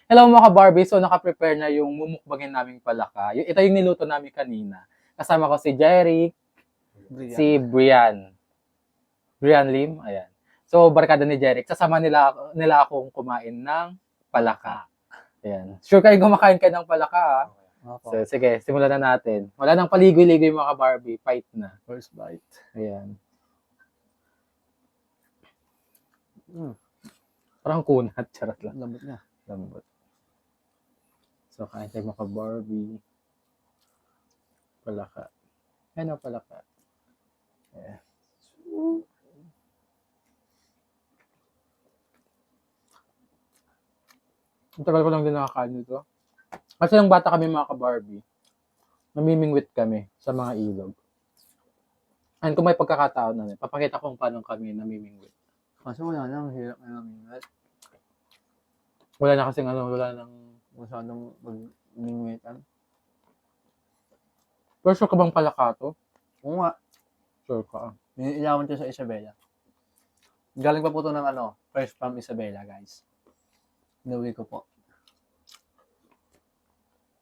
Hello mga ka-Barbie, so naka-prepare na yung mumukbangin naming palaka. Ito yung niluto namin kanina. Kasama ko si Jeric, si Brian. Brian Lim, ayan. So barkada ni Jeric, sasama nila akong kumain ng palaka. Ayan. Sure kayong kumakain ka ng palaka, ah? So sige, simulan na natin. Wala nang paligoy-ligoy mga ka-Barbie, fight na. First bite. Ayan. Parang kunat, charot lang. Lambot nga. Lambot. So, kain tayo mga ka-Barbie. Palaka. Ano palaka? Yeah. Ang tagal ko lang din nakakain nito. Kasi yung bata kami mga ka-Barbie, namimingwit kami sa mga ilog. And kung may pagkakataon na, papakita ko kung paano kami namimingwit. Kaso wala lang, hirap na namin. Wala na kasing wala nang Masyadong mag-mingwitan. Pero sure ka bang palaka to? Oo nga. Sure ka. Ilawan ko sa Isabela. Galing pa po ito ng fresh from Isabela, guys. Inuwi ko po.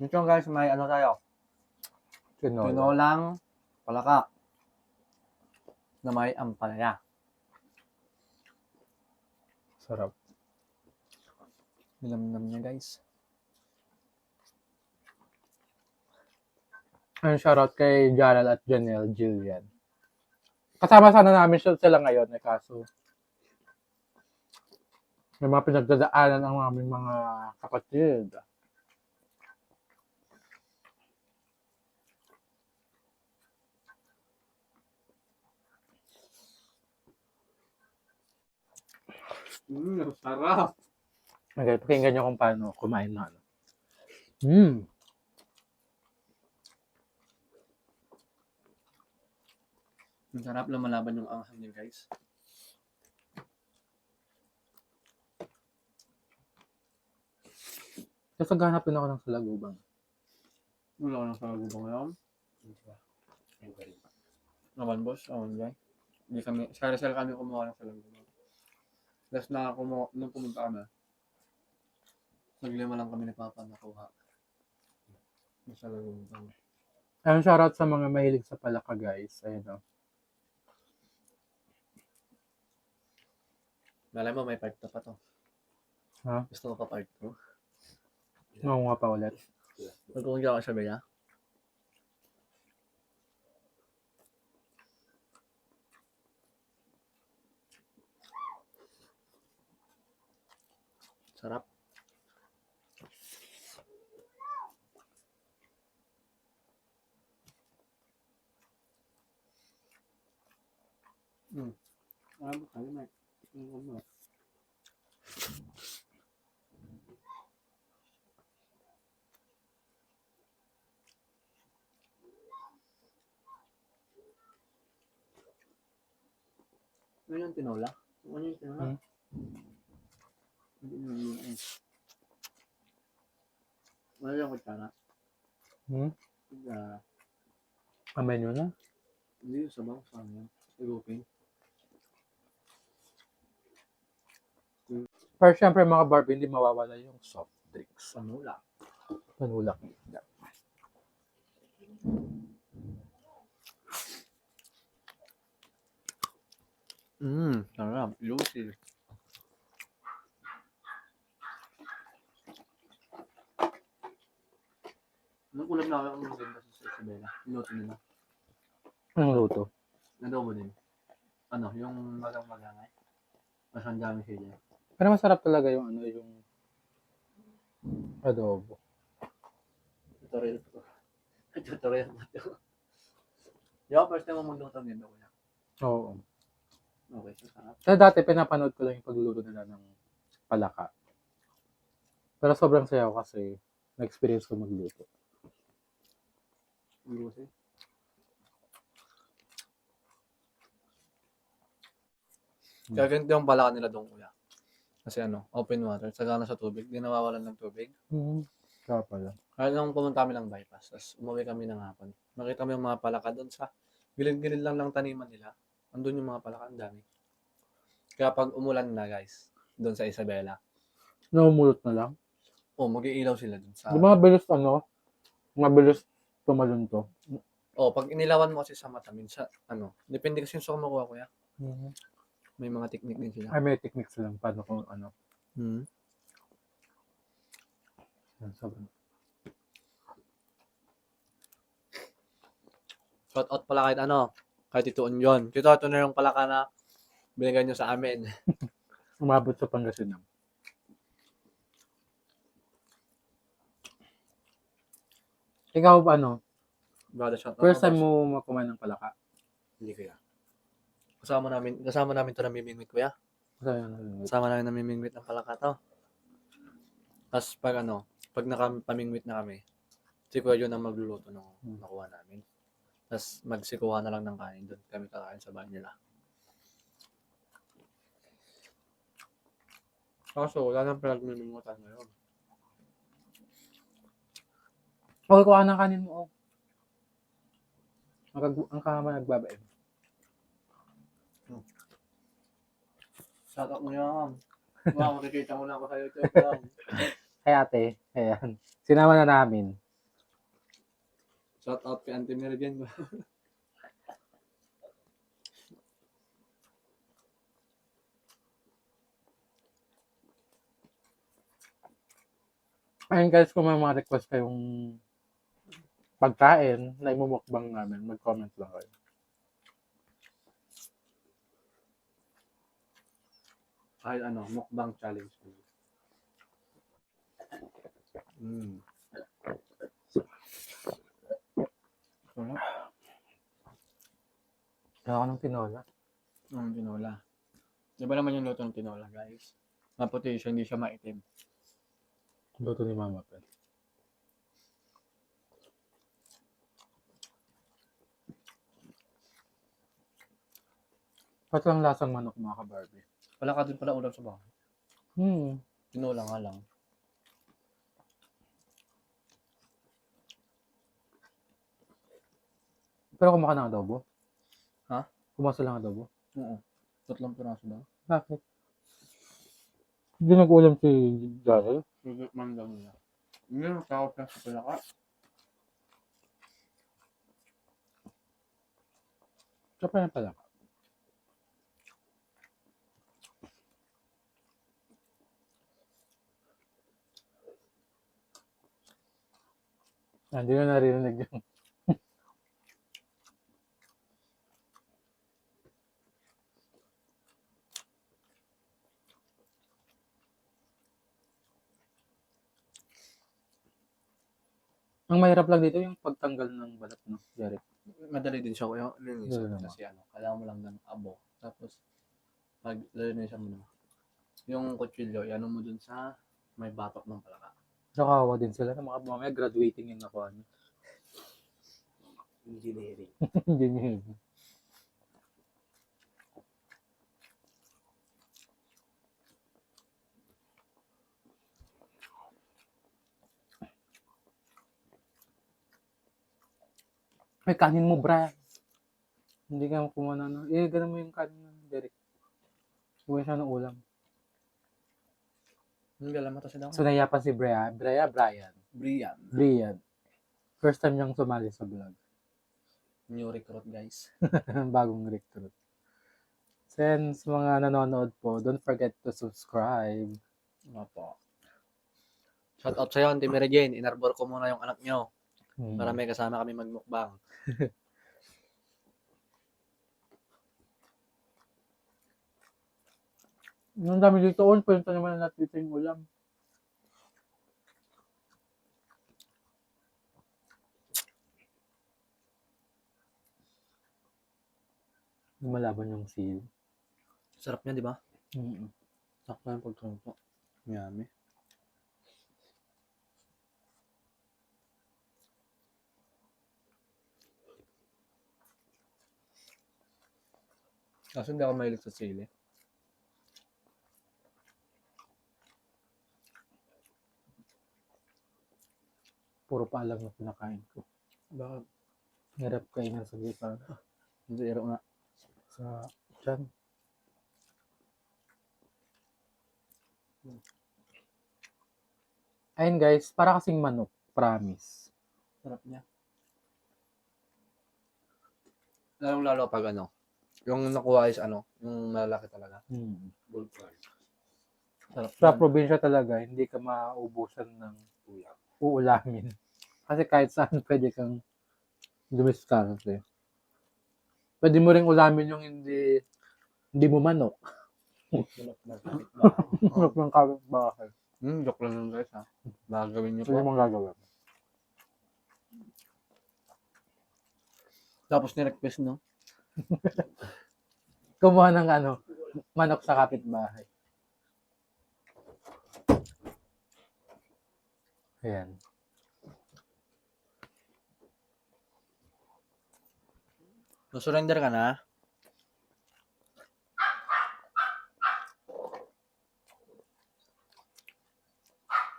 Dito guys, may tayo. Tinolang palaka na may ampalaya. Sarap. Nilamnam niya, guys. Ayun, shoutout kay Jaral at Janelle Jillian. Kasama sana namin sila ngayon, kaso may mga pinagdadaanan ang aming mga kapatid. Sarap. Okay, pakinggan nyo kung paano kumain na. Ang sarap, lumalaban yung anghang niya, guys. Kasi naghanapin ako ng salagubang. Wala ko ng salagubang ngayon. Naman, boss. Guys. Hindi kami, sari-sari kami kumuha ng salagubang. Last na kumuha, nung pumunta kami, naglima lang kami ni Papa nakuha. Ng salagubang. Ayun, shoutout sa mga mahilig sa palaka, guys. Ayun, Malay mo, may part 2 pa to. Ha? Gusto ko pa part 2. Nga pa ulit. Magkukunin ako sa Bea. Sarap. Alam mo kayo, Mike. Ano yung tinola? Ano yung tinola? Hindi naman yun eh. Ano yung kutsara? Amay nyo na? Hindi yung sabaw. Saan yun? Igupin. Pero syempre mga Barbie, hindi mawawala yung soft drinks. Panula. Panulak. Sarap. Juicy. Anong ulam na ako ng ganda sa Isabela? Luto nila. Anong luto? Adobo din. Yung magang-magangay. Mas ang dami sila. Pero masarap talaga yung yung adobo. Tutorial ko. Tutorial mo ito. Yung first time mo magluto nito, kuya. Oo. Okay, so sarap. Kasi dati pinapanood ko lang yung pagluluto nila ng palaka. Pero sobrang saya ko kasi na-experience ko magluto. Juicy. Kaya ganito yung palaka nila doon, kuya. Kasi open water. Sagana sa tubig. Di nawawalan ng tubig. Kaya pala. Kaya nung pumunta kami ng bypass, tapos umuwi kami ng hapon. Nakita mo yung mga palaka doon sa gilid-gilid lang ng taniman nila. Andun yung mga palaka, ang dami. Kaya pag umulan na, guys, doon sa Isabela. Naumulot na lang? Oh, mag-iilaw sila dun sa... Di ba mabilis tumalon to? Oh, pag inilawan mo kasi sa mata, minsan, depende kasi sa kumukuha, kuya. May mga technique din sila. Ay, may techniques lang. Paano kung ano. Hmm. Sobrang. Shout out pala kahit Tito Onyon. Tito, ito na yung palaka na binigay nyo sa amin. Umabot sa Pangasinan. Ikaw, Brother, shout out. first time mo kumain ng palaka? Hindi, kuya. Kasama namin to namimingwit, kuya. Kasama namin namimingwit ng palaka to. Tapos pag nakapamingwit na kami, si Kuya yun ang magluluto ng nakuha namin. Tapos magsikuha na lang ng kain doon. Kami kakain sa bahay nila. Kaso, wala nang pinagmimimutan ngayon. Okay, kuha ng kanin mo. Ang kama nagbabae. Shout out mo yan. Wow, makikita mo na ako sa YouTube. Kaya ate, ayan. Sinama na namin. Shout out kay Auntie Meridian. Ayun guys, kung may mga request kayong pagkain na imumukbang namin, mag-comment lang kayo. Kahit mukbang challenge. Kaya ako ng tinola. Tinola. Di ba naman yung luto ng tinola, guys? Maputi siya, hindi siya maitim. Luto ni Mama Pel. Ba't lang lasang manok mga ka-Barbie? Wala ka din pala ulam sa bahay. Tinola nga lang. Pero kumaka ng adobo? Ha? Kumasa lang adobo? Oo. 3 piraso daw. Bakit? Hindi nag-ulam si Daryl? Sigit man daw nila. Hindi, takot na sa palaka. Siya pa yan pala. Hindi na naririnig yung ang mahirap lang dito yung pagtanggal ng balat, no? Jerry. Madali din siya kuya. Madali naman. Kasi kailangan mo lang ng abo. Tapos, pag linisan mo na. Yung kutsilyo, ano mo dun sa may batok ng palaka. Nakawa din sila na mga mamaya graduating yung nakuha niya. Engineering. Engineering. May kanin mo, Brian. Hindi ka kumuha na. Ganun mo yung kanin ng Derek. Huwag siya ng ulam. Hindi alam mo to sila. So, nayapan si Brian. Brian. First time niyang sumali sa vlog. New recruit, guys. Bagong recruit. Since mga nanonood po, don't forget to subscribe. Opo. Shout out sa'yo, Auntie Mary Jane. Inarbor ko muna yung anak nyo. Para may kasama kami magmukbang. Ang dami dito, pwede naman natin dito yung ulam. Lumalaban yung seal. Sarap niya, di ba? Mm-hmm. Sakto yung pagtuluto. Yummy. Kaso hindi ako mahilig sa sili. Puro paalam na pinakain ko. Bakit? Hirap kainin sa gitna. Zero nga. Sa tiyan. Ayun guys, para kasing manok. Promise. Sarap niya. Lalong-lalo pag ano, yung nakuha is ano, yung malalaki talaga. Hmm. Sarap Sa yan. probinsya talaga, hindi ka maubusan ng uulamin. Kasi kahit saan pwede kang dumiskarte. Pwede mo ring ulamin yung hindi mo manok. Manok ng kapitbahay. Joke lang yun guys ha. Baka gawin niyo Hindi po. mo gagawin. Tapos ni-request no? Kumuha ng manok sa kapitbahay. Ayan. So, surrender ka na?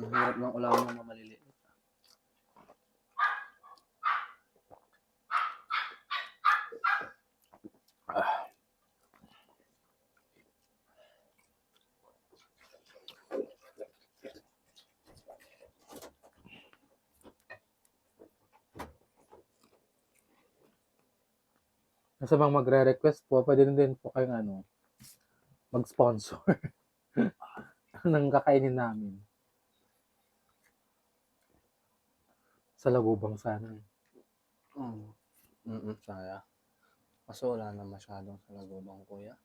Ang hirap ng ulawan ng mamaliliit. Sa mga magre-request po, pwede din po kayong mag-sponsor ng kakainin namin. Sa Lagubang sana. Saya. Kaso wala na masyadong sa Lagubang kuya.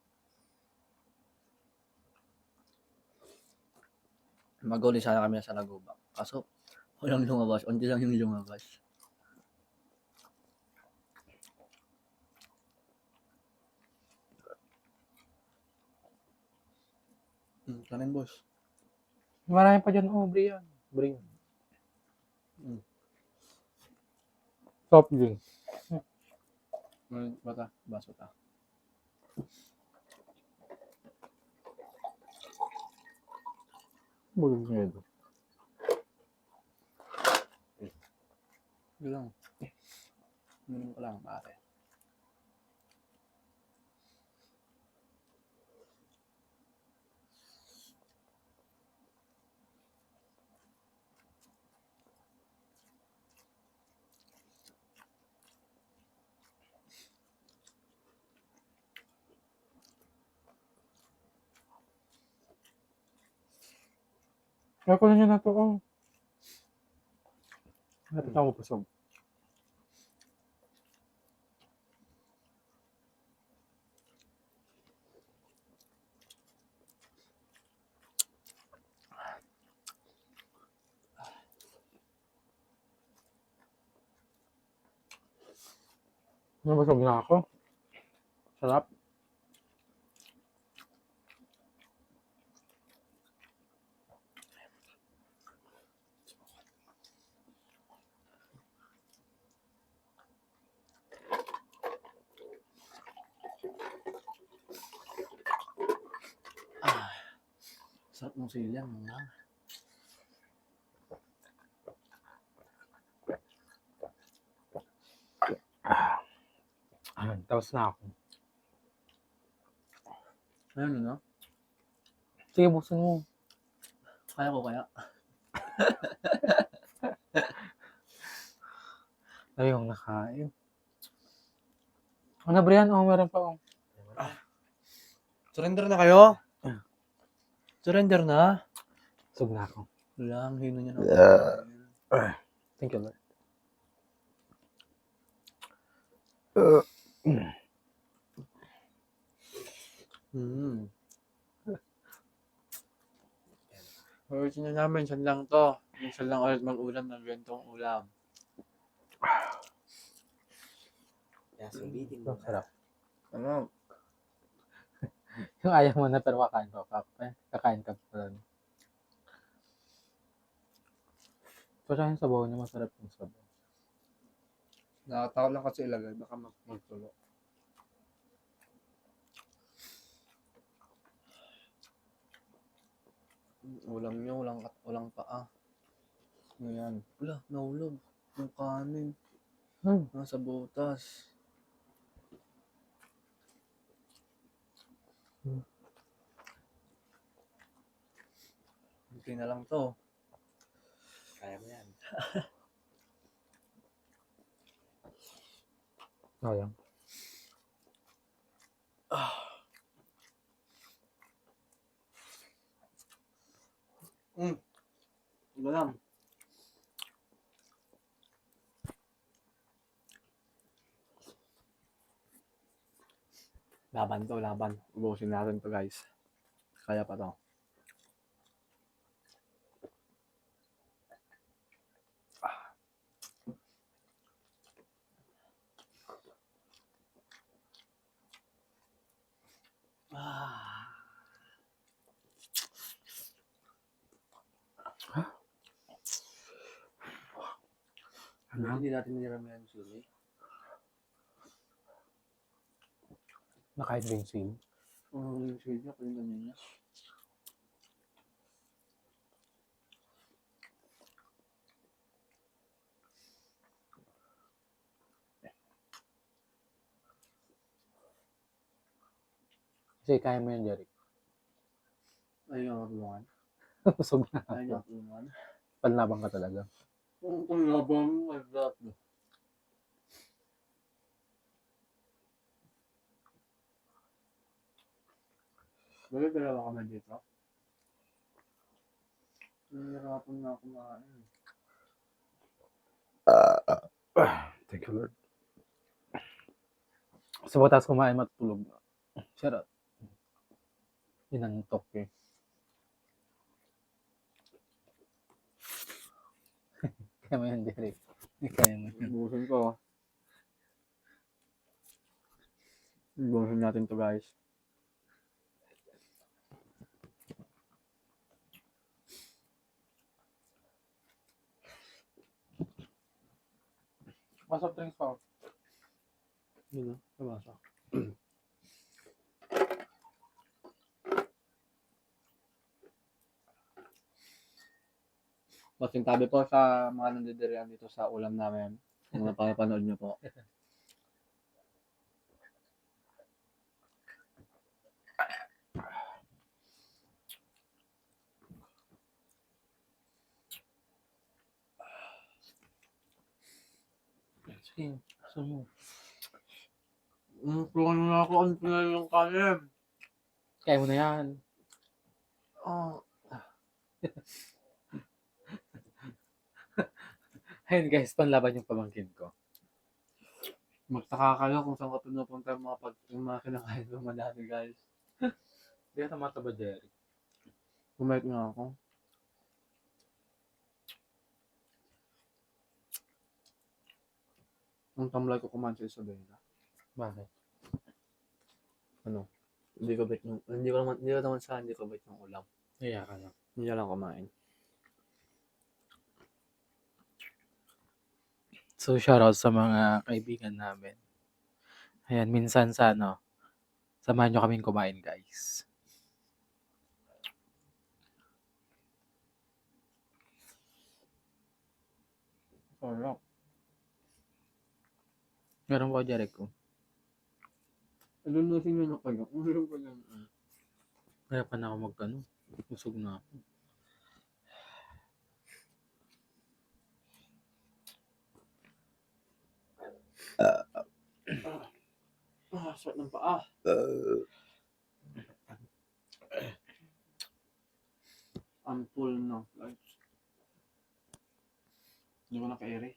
Mag-uli sana kami sa Lagubang. Kaso walang lumabas. Unti lang yung lumabas. Kanin boss. Marami pa dyan. Brian. Brian. Soft drink. Bata, baso ta. Bulog nyo ito. Yun lang. Minum ko lang pare. Kaya ko na nyo na ito. Napit ako pasog. Nabasog na ako. Sarap. Sarap ng silang. Tapos na ako. Ayun no? Sige, buksan mo. Kaya ko kaya. Ayong nakain. Brian? Meron pa. Surrender na kayo? Surrender na? Busog na ako. Wala, ang hino niya na. Thank you, Lord. Original namin, saan lang to. Minsan lang ulit mag-ulam ng gantong ulam. Kaya sulitin mo. Sarap. Ano? Yung ayaw mo na pero kakain ka pa. Kakain ka pa. So, siya yung sabaw niya. Masarap yung sabaw. Nakatakot lang kasi ilagay. Baka magtulo. Ulam niyo, walang paa. Ngayon. Wala, nahulog. Yung kanin. Nasa butas. Okay na lang to. mo yan. Sayang. Iba lang. Laban to, laban. Ubusin natin to, guys. Kaya pa to. Hindi natin niramihan yung sili. Nakain din sweet. Yung sili niya, kung ganyan niya. Kasi kaya mo yan, Jeric. Ayun ang tulungan. Busog na Ayun ako. ang tulungan. Panlabang ka talaga. Kung labang, like that. Bakit dalawa kami dito? Nahihirapan na ako kumain. Thank you, Lord. Sa batas kumain, matutulog na. Shut up. Inantok eh. Kaya mo yan, Jeric. Kaya mo yan. Ubusin ko. Ubusin natin to, guys. Masok drinks pa. Yun na, nabasa. Kasing tabi po sa mga nandidirian dito sa ulam namin. Kung napapanood nyo po. Sige, gusto mo. Tulungan na ako, ano na yung kanin? Kaya mo na yan. Oh. Ayun guys, panlaban yung pamangkin ko. Magtaka kayo kung saan ka pinupunta yung mga kinakain ko madami, guys. Hindi ka tamataba, Jeric. Bumalik na ako. Ang tamlay ko kumain sa Isabela. Bakit? Ano? Hindi ko naman sa hindi ko bet yung ulam. Naya ka na. Hindi lang kumain. So, shoutout sa mga kaibigan namin. Ayan, minsan sa samahan nyo kaming kumain, guys. Sarap. Meron ko, Jeric ko. Ano na sinyo na kayo? Ano pa yan? Harapan na ako busog na ako. Sakit ng paa. I'm full na, guys. Hindi ko naka-ere.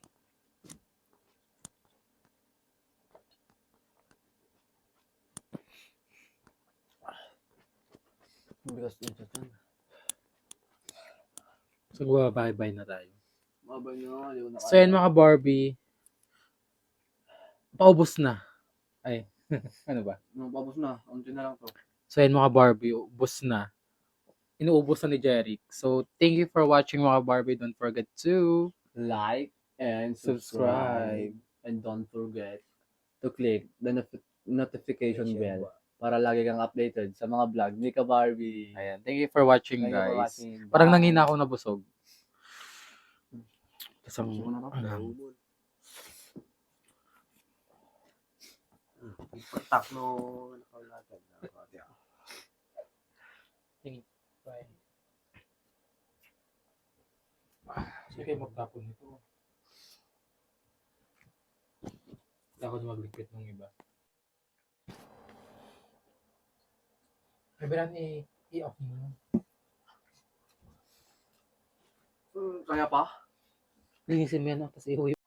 Bigas din sa tiyan. So, bye-bye na tayo. Mabay nyo, hindi ko naka-ere. So, yan mga Barbie. Paubos na. Ay, ano ba? Papos na. Unti na lang to. So, yan mga Barbie, ubos na. Inuubos na ni Jeric. So, thank you for watching mga Barbie. Don't forget to Like and subscribe. And don't forget to click the notification bell para lagi kang updated sa mga vlog ni Ka Barbie. Ayan. Thank you for watching, Thank you for guys. watching. Parang Bye. nangina ako na busog. Tapos ang Gusto ko na to. anghang. Takno. Nakaulatag na. Bye. Sige kayo magtapon nito. Ako na magligpit ng iba. Kaibiran i-off mo. Kaya pa? Linisin mo yan, tapos ihuyo.